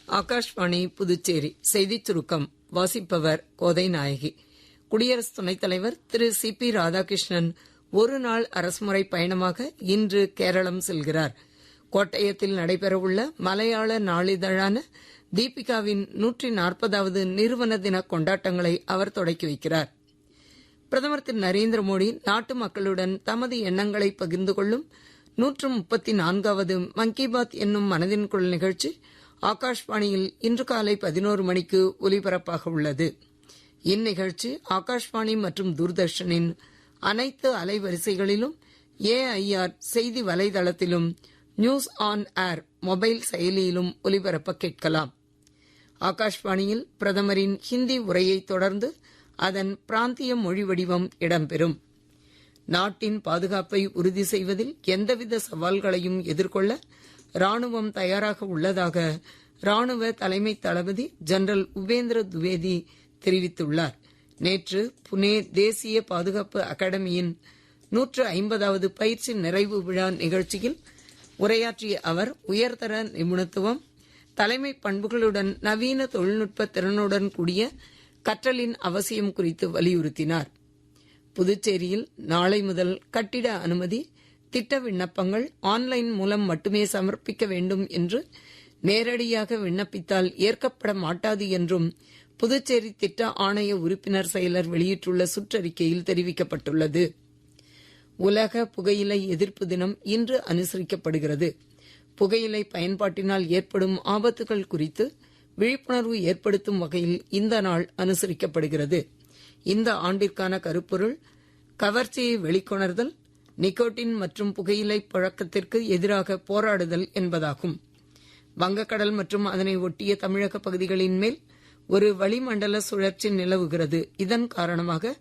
ஆகாஷ்வாணி புதுச்சேரி செய்திச் சுருக்கம் வாசிப்பவர் கோதை நாயகி. குடியரசு துணைத் தலைவர் திரு சி.பி. ராதாகிருஷ்ணன் ஒரு நாள் அரசுமுறை பயணமாக இன்று கேரளம் செல்கிறார். கோட்டயத்தில் நடைபெறவுள்ள மலையாள நாளிதழான தீபிகாவின் 140வது நிறுவன தின கொண்டாட்டங்களை அவர் தொடக்கி வைக்கிறார். பிரதமர் திரு நரேந்திர மோடி நாட்டு மக்களுடன் தமது எண்ணங்களை பகிர்ந்து கொள்ளும் 134வது மன் கி பாத் என்னும் மனதின் குரல் நிகழ்ச்சி ஆகாஷ்வாணியில் இன்று காலை 11 மணிக்கு ஒலிபரப்பாக உள்ளது. இந்நிகழ்ச்சி ஆகாஷ்வாணி மற்றும் தூர்தர்ஷனின் அனைத்து அலைவரிசைகளிலும், AIR செய்தி வலைதளத்திலும், நியூஸ் ஆன் ஏர் மொபைல் செயலியிலும் ஒலிபரப்ப கேட்கலாம். ஆகாஷ்வாணியில் பிரதமரின் ஹிந்தி உரையை தொடர்ந்து அதன் பிராந்திய மொழி வடிவம் இடம்பெறும். நாட்டின் பாதுகாப்பை உறுதி செய்வதில் எந்தவித சவால்களையும் எதிர்கொள்ள ராணுவம் தயாராக உள்ளதாக ராணுவ தலைமை தளபதி ஜெனரல் உபேந்திர துவேதி தெரிவித்துள்ளார். நேற்று புனே தேசிய பாதுகாப்பு அகாடமியின் 150வது பயிற்சி நிறைவு விழா நிகழ்ச்சியில் உரையாற்றிய அவர் உயர்தர நிபுணத்துவம், தலைமை பண்புகளுடன் நவீன தொழில்நுட்ப திறனுடன் கூடிய கற்றலின் அவசியம் குறித்து வலியுறுத்தினார். புதுச்சேரியில் நாளை முதல் கட்டிட அனுமதி, திட்ட விண்ணப்பங்கள் ஆன்லைன் மூலம் மட்டுமே சமர்ப்பிக்க வேண்டும் என்று, நேரடியாக விண்ணப்பித்தால் ஏற்கப்பட மாட்டாது என்றும் புதுச்சேரி திட்ட ஆணைய உறுப்பினர் செயலர் வெளியிட்டுள்ள சுற்றறிக்கையில் தெரிவிக்கப்பட்டுள்ளது. உலக புகையிலை எதிர்ப்பு தினம் இன்று அனுசரிக்கப்படுகிறது. புகையிலை பயன்பாட்டினால் ஏற்படும் ஆபத்துகள் குறித்து விழிப்புணர்வு ஏற்படுத்தும் வகையில் இந்த நாள் அனுசரிக்கப்படுகிறது. இந்த ஆண்டிற்கான கருப்பொருள் கவர்ச்சியை வெளிக்கொணர்தல், நிக்கோட்டின் மற்றும் புகையிலை பழக்கத்திற்கு எதிராக போராடுதல் என்பதாகும். வங்கக்கடல் மற்றும் அதனை ஒட்டிய தமிழக பகுதிகளின் மேல் ஒரு வளிமண்டல சுழற்சி நிலவுகிறது. இதன் காரணமாக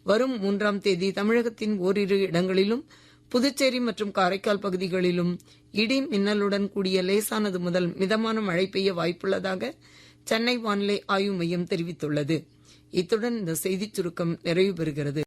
வரும் 3ஆம் தேதி தமிழகத்தின் ஓரிரு இடங்களிலும், புதுச்சேரி மற்றும் காரைக்கால் பகுதிகளிலும் இடி மின்னலுடன் கூடிய லேசானது முதல் மிதமான மழை பெய்ய வாய்ப்புள்ளதாக சென்னை வானிலை ஆய்வு மையம் தெரிவித்துள்ளது. இத்துடன் இந்த செய்திச் சுருக்கம் நிறைவு பெறுகிறது.